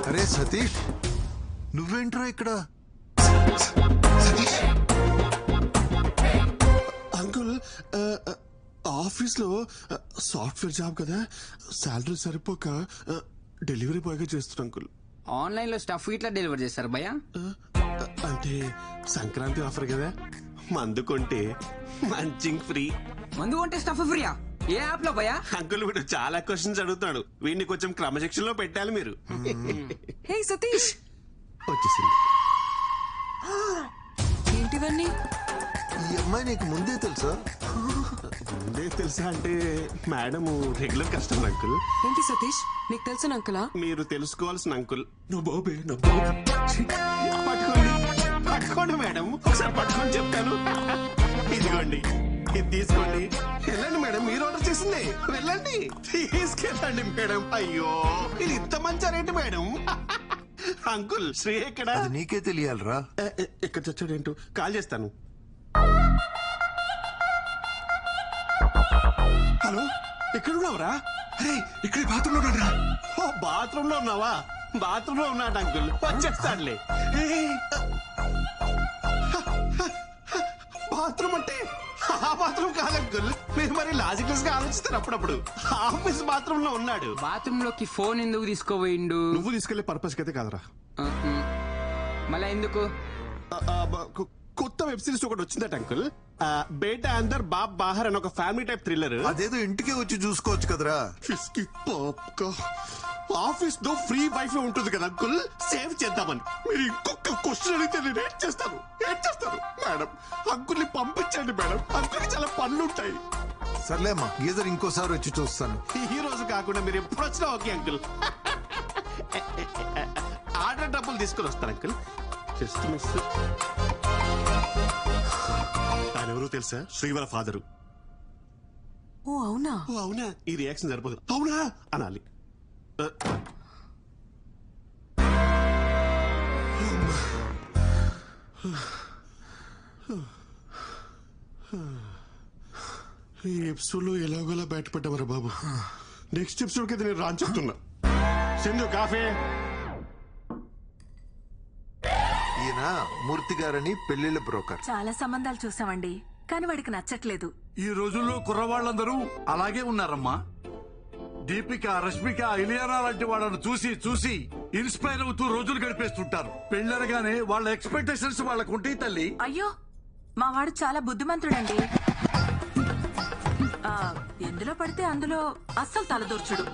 అరే సతీష్, నువ్వేంట్రా ఇక్కడ? అంకుల్, ఆఫీస్ లో సాఫ్ట్వేర్ జాబ్ కదా, శాలరీ సరిపోక డెలివరీ బాయ్ గా చేస్తున్నా అంకుల్. ఆన్లైన్ లో స్టఫ్ ఇట్లా డెలివర్ చేస్తారు భయ్యా? అంటే సంక్రాంతి ఆఫర్ కదా, మందు కొంటే మంచింగ్ ఫ్రీ. మందు కొంటే స్టఫ్ ఫ్రీయా? ఏ యాప్ లో భయ్యా? అంకుల్ వీడు చాలా క్వశ్చన్స్ అడుగుతాడు, వీడిని కొంచెం క్రమశిక్షణ లో పెట్టాలి మీరు. హే సతీష్, వచ్చేసింది. ఏంటివన్నీ? ఈ అమ్మాయి నీకు ముందే తెలుసా? ముందే తెలుసా అంటే మేడం రెగ్యులర్ కస్టమర్ అంకుల్. ఏంటి సతీష్, నీకు తెలిసిన అంకులా? మీరు తెలుసుకోవాల్సిన అంకుల్. నో బాబే, నో బాబే. పట్టుకోండి పట్టుకోండి మేడం, ఒకసారి పట్టుకొని చెప్తాను. ఇదిగోండి, ఇది తీసుకోండి. వెళ్ళండి మేడం, మీరు ఆర్డర్ చేసింది. వెళ్ళండి, తీసుకెళ్ళండి మేడం. అయ్యో, ఇది ఇంత మంచి రేటు మేడం. అంకుల్ శ్రీ ఎక్కడ? అది నీకే తెలియాలరా. ఎక్కడ చచ్చాడేంటో, కాల్ చేస్తాను. హలో, ఎక్కడున్నావురా? అరే ఇక్కడ బాత్రూమ్ లో ఉన్నాడు రా. ఓ, బాత్రూమ్ లో ఉన్నావా? బాత్రూమ్ లో ఉన్నాడు అంకుల్, వచ్చేస్తాడులే. బాత్రూమ్ అంటే ఆ బాత్రూమ్ కాదు అంకుల్, మీరు మరి లాజికల్స్ గా ఆలోచిస్తారు. అప్పుడప్పుడు ఆఫీస్ బాత్రూమ్ లో ఉన్నాడు. బాత్రూమ్ లోకి ఫోన్ ఎందుకు తీసుకోపోయిండు? నువ్వు తీసుకెళ్లే పర్పస్ అయితే కాదరా. మళ్ళా ఎందుకు? కొత్త వెబ్ సిరీస్ ఒకటి వచ్చిందట అంకుల్, బేటా అందర్ బాబ్ బాహర్ అని ఒక ఫ్యామిలీ టైప్ థ్రిల్లర్. అదేదో ఇంటికే వచ్చి చూసుకోవచ్చు కదరా. ఆఫీస్ లో ఫ్రీ వైఫై ఉంటుంది కదా అంకుల్, సేవ్ చేద్దామని. మీరు ఇంకొక క్వశ్చన్ అడిగితే నేను ఏం చేస్తాను మేడం? అంకుల్ ని పంపించండి మేడం, అంకుల్ కి చాలా పనులు ఉంటాయి. సర్లేమ్మా, గీజర్ ఇంకోసారి వచ్చి చూస్తాను. ఈ రోజు కాకుండా మీరు ఎప్పుడు వచ్చినా ఓకే అంకుల్. ఆర్డర్ డబ్బులు తీసుకుని వస్తాను అంకుల్. Just miss. ఆయన ఎవరో తెలుసా? శ్రీవర ఫాదరు. ఓ అవునా? ఓ అవునా, ఈ రియాక్షన్ సరిపోదు. అవునా అనాలి. ఈ ఎపిసోడ్ లో ఎలాగోలా బయటపడ్డామరా బాబు. నెక్స్ట్ ఎపిసోడ్ కి నేను రాని చెప్తున్నా. సింధు కాఫీ. ఈయన మూర్తి గారని పెళ్లిళ్ళ బ్రోకర్. చాలా సంబంధాలు చూసామండి, కానీ వాడికి నచ్చట్లేదు. ఈ రోజుల్లో కుర్రవాళ్ళందరూ అలాగే ఉన్నారమ్మా. దీపిక, రష్మిక, ఇలియానా లాంటి వాళ్ళను చూసి చూసి ఇన్స్పైర్ అవుతూ రోజులు గడిపేస్తుంటారు. పెళ్ళరగానే వాళ్ళ ఎక్స్పెక్టేషన్స్ వాళ్ళకు ఉంటాయి తల్లి. అయ్యో, మా వాడు చాలా బుద్ధిమంతుడండి. ఎందులో పడితే అందులో అస్సలు తలదూర్చుడు.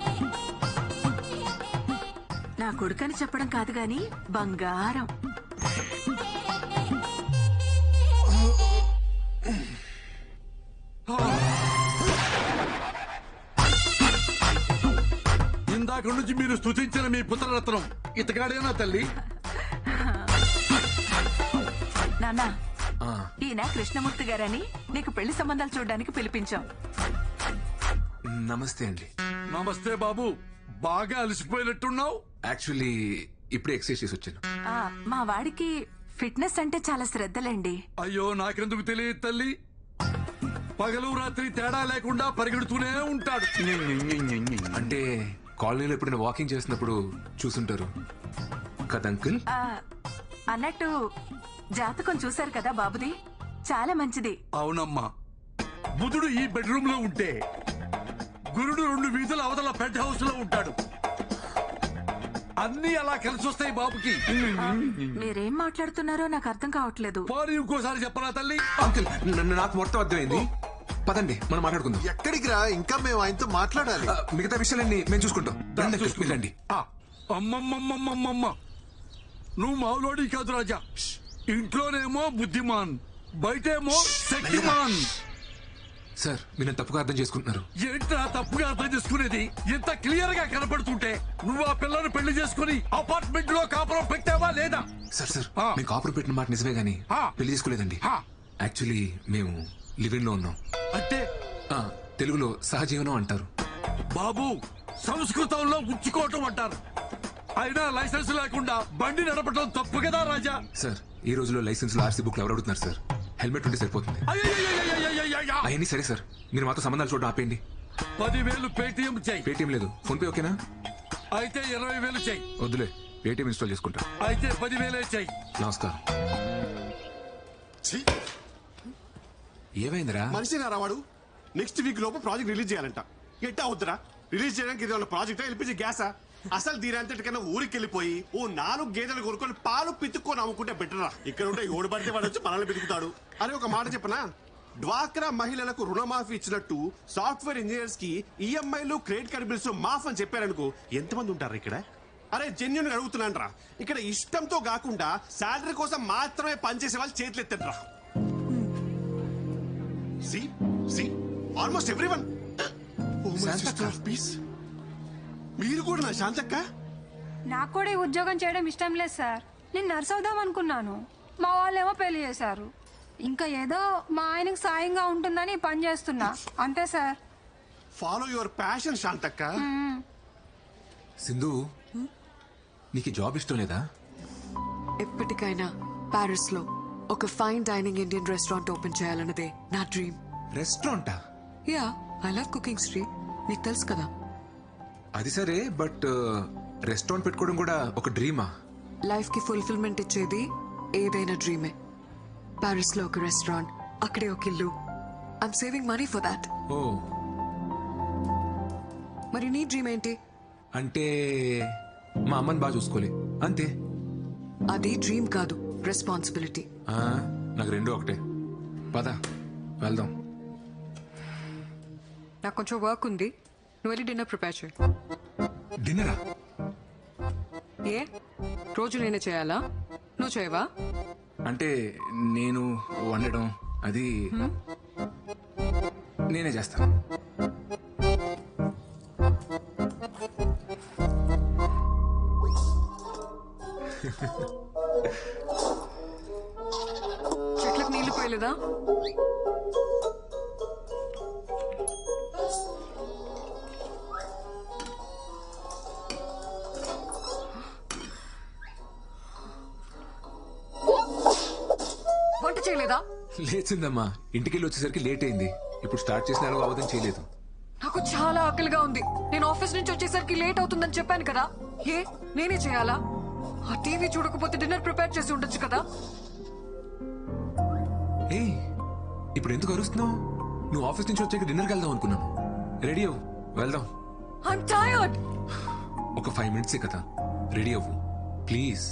నా కొడుకని చెప్పడం కాదు గాని బంగారం. ఇందాక నుంచి మీరు స్తుతించిన మీ పుత్రరత్నం ఇతగాడేనా తల్లి? నాన్న, ఈయన కృష్ణమూర్తి గారని నీకు పెళ్లి సంబంధాలు చూడడానికి పిలిపించాం. నమస్తే అండి. నమస్తే బాబు, బాగా అలసిపోయినట్టున్నావు. యాక్చువల్లీ ఇప్పుడే ఎక్సర్సైజ్ చేసి వచ్చాను. మా వాడికి ఫిట్నెస్ అంటే చాలా శ్రద్ధలండి. అయ్యో, నాకెందుకు తెలియదు తల్లి. పగలు రాత్రి తేడా లేకుండా పరిగెడుతూనే ఉంటాడు. అంటే కాలనీలో ఎప్పుడైనా వాకింగ్ చేస్తున్నప్పుడు చూసుంటారు కదా అంకుల్? అన్నట్టు జాతకం చూశారు కదా బాబుది, చాలా మంచిది. అవునమ్మా, బుధుడు ఈ బెడ్రూమ్ లో ఉంటే గురుడు 2 వీధుల అవతల పెద్ద హౌస్ లో ఉంటాడు. అన్ని అలా కలిసి వస్తాయి బాబుకి. మీరేం మాట్లాడుతున్నారో నాకు అర్థం కావట్లేదు. పోనీ ఇంకోసారి చెప్పరా తల్లి? అంకుల్, నాకు మొత్తం అర్థమైంది. పదండి, మనం మాట్లాడుకుందాం. ఎక్కడికి రా, ఇంకా మేము ఆయనతో మాట్లాడాలి. మిగతా విషయాలన్నీ మేము చూసుకుంటాం. వెళ్ళండి. అమ్మమ్మమ్మమ్మమ్మ, నువ్వు మావులోడి కాదు రాజా. ఇంట్లోనేమో బుద్ధిమాన్, బయటేమో శక్తిమాన్. సార్, మీరు తప్పుగా అర్థం చేసుకుంటున్నారు. ఏంట్రా తప్పుగా అర్థం చేసుకునేది? ఇంత క్లియర్ గా కనపడుతుంటే నువ్వు ఆ పిల్లను పెళ్లి చేసుకుని అపార్ట్మెంట్ లో కాపురం పెట్టావా లేదా? సార్ మేము కాపురం పెట్టిన మాట నిజమే గానీ పెళ్లి చేసుకోలేదండి. యాక్చువల్లీ మేము లివింగ్ లో ఉన్నాం. అంటే తెలుగులో సహజీవనం అంటారు. బాబు, సంస్కృతంలో ఉంచుకోవటం అంటారు. అయినా లైసెన్స్ లేకుండా బండి నడపడం తప్పు కదా రాజా? సార్, ఈ రోజులో లైసెన్స్ లో ఆర్సీ బుక్ ఎవరు అడుగుతున్నారు సార్? హెల్మెట్ ఉంటే సరిపోతుంది. అవన్నీ సరే సార్, మీరు మాతో సంబంధాలు చూడడం ఆపేయండి. 10,000 పేటిఎం చెయ్యి. పేటిఎం లేదు, ఫోన్ పే ఓకేనా? అయితే 20,000 చెయ్యి. వద్దులే, ఏటీఎం ఇన్స్టాల్ చేసుకుంటా. అయితే 10,000 ఇచ్చాయి. నమస్కారం. ఛీ, ఏమైందిరా? మనిషి నా వాడు. నెక్స్ట్ వీక్ లోపు ప్రాజెక్ట్ రిలీజ్ చేయాలంట. ఎట్టా అవుతురా? రిలీజ్ చేయడానికి ఇది ప్రాజెక్ట్ ఎల్పిజి గ్యాసా? అసలు దీనంతటికన్నా ఊరికి వెళ్ళిపోయి ఓ 4 గేదెలు కొనుక్కొని పాలు పితుక్కొని అమ్ముకుంటే బెటరా. ఇక్కడ ఉంటే ఓడి పడితే వాడు వచ్చి మనల్ని పితుకుతాడు అని ఒక మాట చెప్పనా. డ్వాక్రా మహిళలకు రుణమాఫీ ఇచ్చినట్టు సాఫ్ట్వేర్ ఇంజనీర్స్ కి ఈఎంఐలు క్రెడిట్ కార్డ్ బిల్స్ మాఫ్ అని చెప్పారనుకో, ఎంతమంది ఉంటారు ఇక్కడ? అరే జెన్యున్ గా అడుగుతున్నాను రా. ఇక్కడ ఇష్టంతో కాకుండా శాలరీ కోసం మాత్రమే పనిచేసే వాళ్ళు చేతులు ఎత్తండి ఆల్మోస్ట్ ఎవ్రీ వన్. మీరు కూడా నా శాంతక్క? నాకు కూడా ఈ ఉద్యోగం చేయడం ఇష్టం లేదు సార్. నేను నర్స్ అవుదాం అనుకున్నాను. మా వాళ్ళేమో పెళ్లి చేశారు. ఇంకా ఏదో మా ఆయనకు సాయంగా ఉంటుందని ఈ పని చేస్తున్నా అంతే సార్. ఫాలో యువర్ ప్యాషన్ శాంతక్క. సింధు, నీకు ఈ జాబ్ ఇష్టం లేదా? ఎప్పటికైనా ప్యారిస్ లో ఒక fine dining Indian restaurant open చేయాలన్నదే నా డ్రీమ్. రెస్టారెంటా? Yeah, I love cooking Sri. నీకు తెలుసు కదా. అది సరే, బట్ రెస్టారెంట్ పెట్టుకోవడం కూడా ఒక డ్రీమా? లైఫ్ కి ఫుల్ఫిల్మెంట్ ఇచ్చేది ఏదైనా డ్రీమే. ప్యారిస్ లో ఒక రెస్టారెంట్, అక్కడే ఒక ఇల్లు. I'm saving money for that. Oh, మరి నీ డ్రీమ్ ఏంటి? అంటే మా అమ్మని బాగా చూసుకోలే అంతే. అది డ్రీమ్ కాదు, రెస్పాన్సిబిలిటీ. ఆ, నాకు రెండు ఒకటే. పద వెళ్దాం. నాకు కొంచెం వర్క్ ఉంది, నువ్వు వెళ్ళి డిన్నర్ ప్రిపేర్ చేయి. డిన్నరా? ఏ రోజు నేనే చేయాలా? నువ్వు చేయవా? అంటే నేను వండడం అది నేనే చేస్తాను. చెట్లకు నీళ్లు పోయలేదా? వంట చేయలేదా? లేచిందమ్మా, ఇంటికెళ్ళి వచ్చేసరికి లేట్ అయింది. ఇప్పుడు స్టార్ట్ చేసిన ఎలాగో అవధం చేయలేదు. నాకు చాలా ఆకలిగా ఉంది. నేను ఆఫీస్ నుంచి వచ్చేసరికి లేట్ అవుతుందని చెప్పాను కదా. ఏ నేనే చేయాలా? ఆ టీవీ చూడకపోతే డిన్నర్ ప్రిపేర్ చేసి ఉండొచ్చు కదా. ఏ ఇప్పుడు ఎందుకు అరుస్తున్నావు? నువ్వు ఆఫీస్ నుంచి వచ్చాక డిన్నర్కి వెళ్దాం అనుకున్నాను. రెడీ అవ్వు, వెళ్దాం. I'm tired. ఒక 5 minutes కదా, రెడీ అవ్వు ప్లీజ్.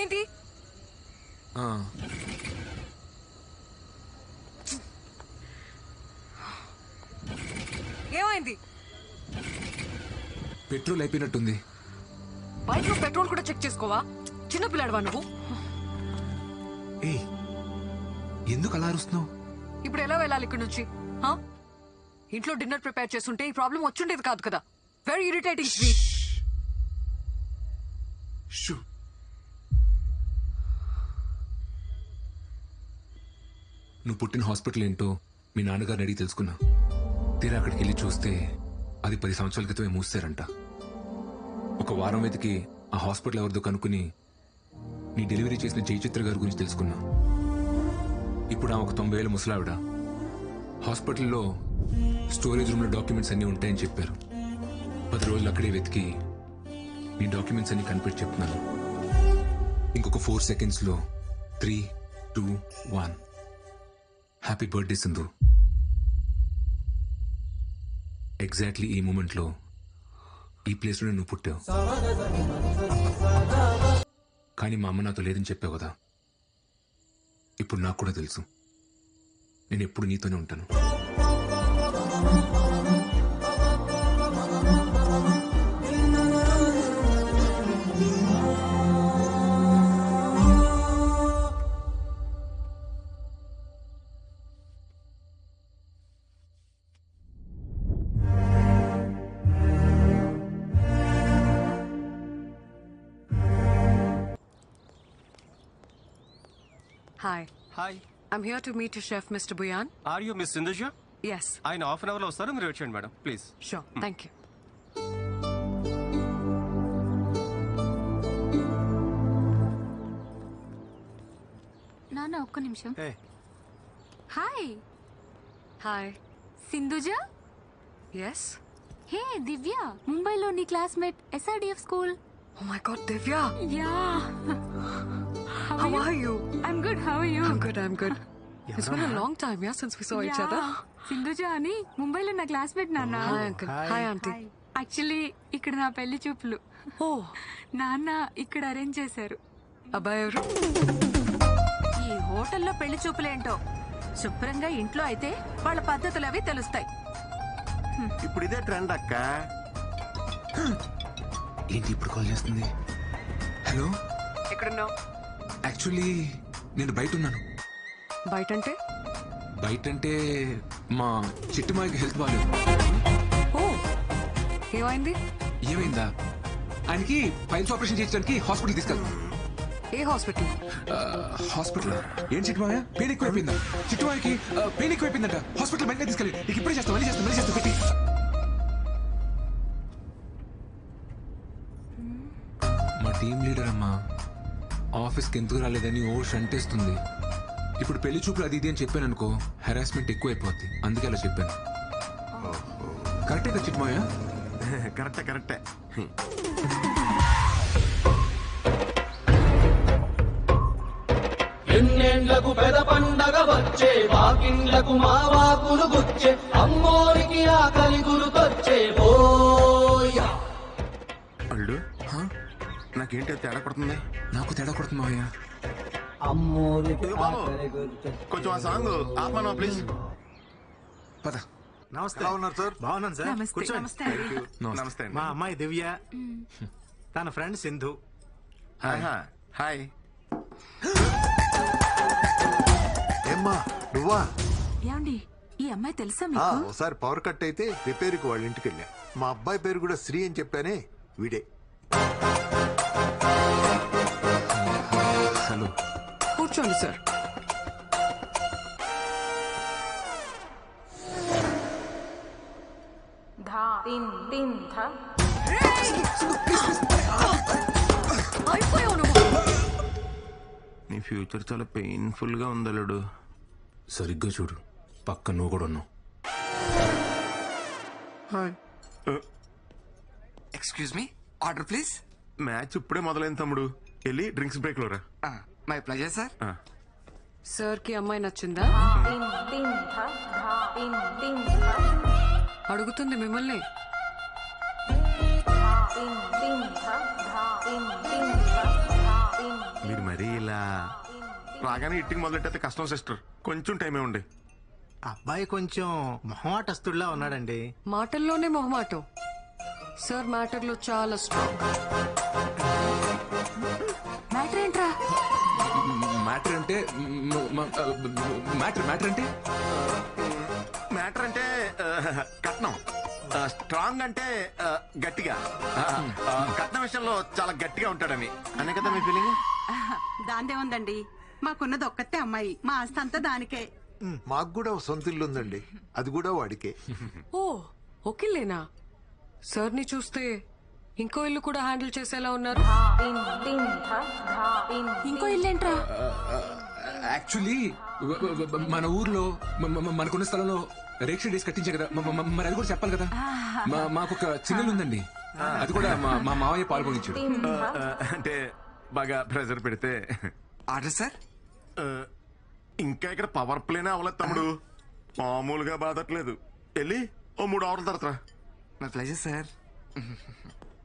ఏంటి? ఏమైంది? పెట్రోల్ అయిపోయినట్టుంది. బైక్ లో పెట్రోల్ కూడా చెక్ చేసుకోవా? చిన్నపిల్లాడవా నువ్వు? ఏ ఎందుకు అలా అరుస్తున్నావు? ఇప్పుడు ఎలా వెళ్ళాలి ఇక్కడ నుంచి? హా? ఇంట్లో డిన్నర్ ప్రిపేర్ చేస్తుంటే ఈ ప్రాబ్లం వచ్చుండేది కాదు కదా. Very irritating Sri. షూ. నువ్వు పుట్టిన హాస్పిటల్ ఏంటో మీ నాన్నగారిని అడిగి తెలుసుకున్నా. తీరా అక్కడికి వెళ్ళి చూస్తే అది 10 సంవత్సరాల క్రితమే మూసారంట. ఒక వారం వెతికి ఆ హాస్పిటల్ ఎవరిదో కనుక్కుని నీ డెలివరీ చేసిన జయచిత్ర గారి గురించి తెలుసుకున్నా. ఇప్పుడు ఆమె ఒక 90 ఏళ్ళ ముసలావిడ. హాస్పిటల్లో స్టోరేజ్ రూమ్లో డాక్యుమెంట్స్ అన్నీ ఉంటాయని చెప్పారు. 10 రోజులు అక్కడే వెతికి నీ డాక్యుమెంట్స్ అన్ని కనిపెట్టి చెప్తున్నాను. ఇంకొక 4 secondsలో 3, 2, 1. Happy birthday Sindhu. ఎగ్జాక్ట్లీ ఈ మూమెంట్లో ఈ ప్లేస్లో నువ్వు పుట్టావు. కానీ మా అమ్మ నాతో లేదని చెప్పావు కదా. ఇప్పుడు నాకు కూడా తెలుసు. నేను ఎప్పుడు నీతోనే ఉంటాను. Hi. Hi, I'm here to meet your chef, Mr. Buyan. Are you miss Sindhuja? Yes. ఆయన హాఫ్ అన్ అవర్లో వస్తారు, మీరు వచ్చేయండి madam please. Sure. Thank you. నాన్న ఒక్క నిమిషం. ఏ hi hi. Sindhuja. Yes. Hey Divya, ముంబైలో నీ classmate SRDF school. Oh my God Divya. Yeah. How are you? I'm good. How are you? I'm good. I'm good. It's been a long time, yeah, since we saw each other. Sindhuja అని ముంబైలో నా classmate నాన్న. Hi uncle. Hi auntie. Actually ఇక్కడ నా పెళ్లి చూపులు. Oh, నాన్న ఇక్కడ అరేంజ్ చేశారు. అబ్బాయి ఎవరు? ఈ హోటల్లో పెళ్లి చూపులేంటో శుభ్రంగా ఇంట్లో అయితే వాళ్ళ పద్ధతులు అవి తెలుస్తాయి. ఇప్పుడు ఇదే ట్రెండ్ అక్క. ఏంటి ఇప్పుడు కాల్ చేస్తుంది? హలో, ఎక్కడున్నావు? యాక్చువల్లీ నేను బయట ఉన్నాను. బయట అంటే? బయట అంటే మా చిట్టుమాయకి హెల్త్ బాగాలేదు. ఓ, ఏమైంది? ఏమైందా? ఆయనకి పైల్స్ ఆపరేషన్ చేయించడానికి హాస్పిటల్ తీసుకెళ్తాం. ఏ హాస్పిటల్? హాస్పిటల్ ఏం చిట్టుమాయ? పెయిన్ ఎక్కువైపోయిందా? చిట్టుమాయకి పెయిన్ ఎక్కువైపోయిందంట. హాస్పిటల్ వెంటనే తీసుకెళ్ళి. నీకు ఇప్పుడే చేస్తాం, మళ్ళీ చేస్తాం పెట్టి. మా టీం లీడర్ అమ్మా ఆఫీస్కి ఎందుకు రాలేదని ఓ షంటేస్తుంది. ఇప్పుడు పెళ్లి చూపులు అది ఇది అని చెప్పాను అనుకో, హెరాస్మెంట్ ఎక్కువైపోద్ది. అందుకే అలా చెప్పాను. కరెక్టే కదా చిట్టుమాయ? కరెక్టే. ఎన్నేళ్లకు పెద పండగ వచ్చే, వాకిండ్లకు మావాకులు గుచ్చే, అమ్మోరికి ఆకలి గురుకొచ్చే బోయా. అల్లుడు, నాకేంటి తేడా పడుతుంది? నాకు తేడా కొడుతుంది మావయ్య. అమ్మోరికి బాబు, ఆకలి గురుకొచ్చే. కొంచెం ఆ సాంగ్ ఆపమా ప్లీజ్. పద. నమస్తే. ఎలా ఉన్నారు సార్? బాగున్నాను సార్. నమస్తే. కూర్చోండి. నమస్తే అండి. నమస్తే అండి. మా అమ్మాయి దివ్య, తన ఫ్రెండ్ సింధు. హాయ్. ఏమ్మా నువ్వా? ఏమండి, ఈ అమ్మాయి తెలుసా ఆ, మీకు? ఒకసారి పవర్ కట్ అయితే రిపేర్కి వాళ్ళ ఇంటికి వెళ్ళా. మా అబ్బాయి పేరు కూడా శ్రీ అని చెప్పానే, వీడే. హలో. కూర్చోండి సార్. అయిపోయావు నువ్వు. నీ ఫ్యూచర్ చాలా పెయిన్ఫుల్ గా ఉంది అల్లుడు. సరిగ్గా చూడు, పక్క నువ్వు కూడా ఉన్నావు. Excuse me, order please. Match ఇప్పుడే మొదలైంది తమ్ముడు, వెళ్ళి డ్రింక్స్ బ్రేక్ లో రా. My pleasure sir. సార్ కి అమ్మాయి నచ్చిందా? అడుగుతుంది మిమ్మల్ని. మీరు మరీ ఇలా రాగానే ఇట్టింగ్ మొదలెట్టయితే కష్టం సిస్టర్, కొంచెం టైమే ఉండి. అబ్బాయి కొంచెం మొహమాటస్తుడిలా ఉన్నాడండి. మాటల్లోనే మొహమాటం. సార్ మ్యాటర్ లో చాలా స్ట్రాంగ్. మ్యాటర్ ఏంట్రా? మ్యాటర్ అంటే మ్యాటర్ అంటే మ్యాటర్ అంటే కట్నం, స్ట్రాంగ్ అంటే గట్టిగా. కట్నం విషయంలో చాలా గట్టిగా ఉంటాడని అనే కదా మీ ఫీలింగ్. దాందే ఉందండి, మాకున్నది ఒక్కతే అమ్మాయి, మా ఆస్తి అంతా దానికే. మాకు కూడా ఓ సొంత ఇల్లు ఉందండి, అది కూడా వాడికే. ఓ, ఓకేలేనా? సార్ ని చూస్తే ఇంకో ఇల్లు కూడా హ్యాండిల్ చేసేలా ఉన్నారు. ఇంకో ఇల్లేంట్రా? యాక్చువల్లీ మన ఊర్లో మనకున్న స్థలంలో రేక్ష డేస్ కట్టించే కదా, మరి అది కూడా చెప్పాలి కదా. మాకు ఒక చిన్నలు ఉందండి, అది కూడా మా మావయ్య పాల్గొనించాడు. అంటే బాగా ప్రెజర్ పెడితే. Order sir. ఇంకా ఇక్కడ పవర్ ప్లేనే అవ్వలేదు తమ్ముడు, మామూలుగా బాధట్లేదు. వెళ్ళి ఓ 3 hours తర్వాత. My pleasure sir.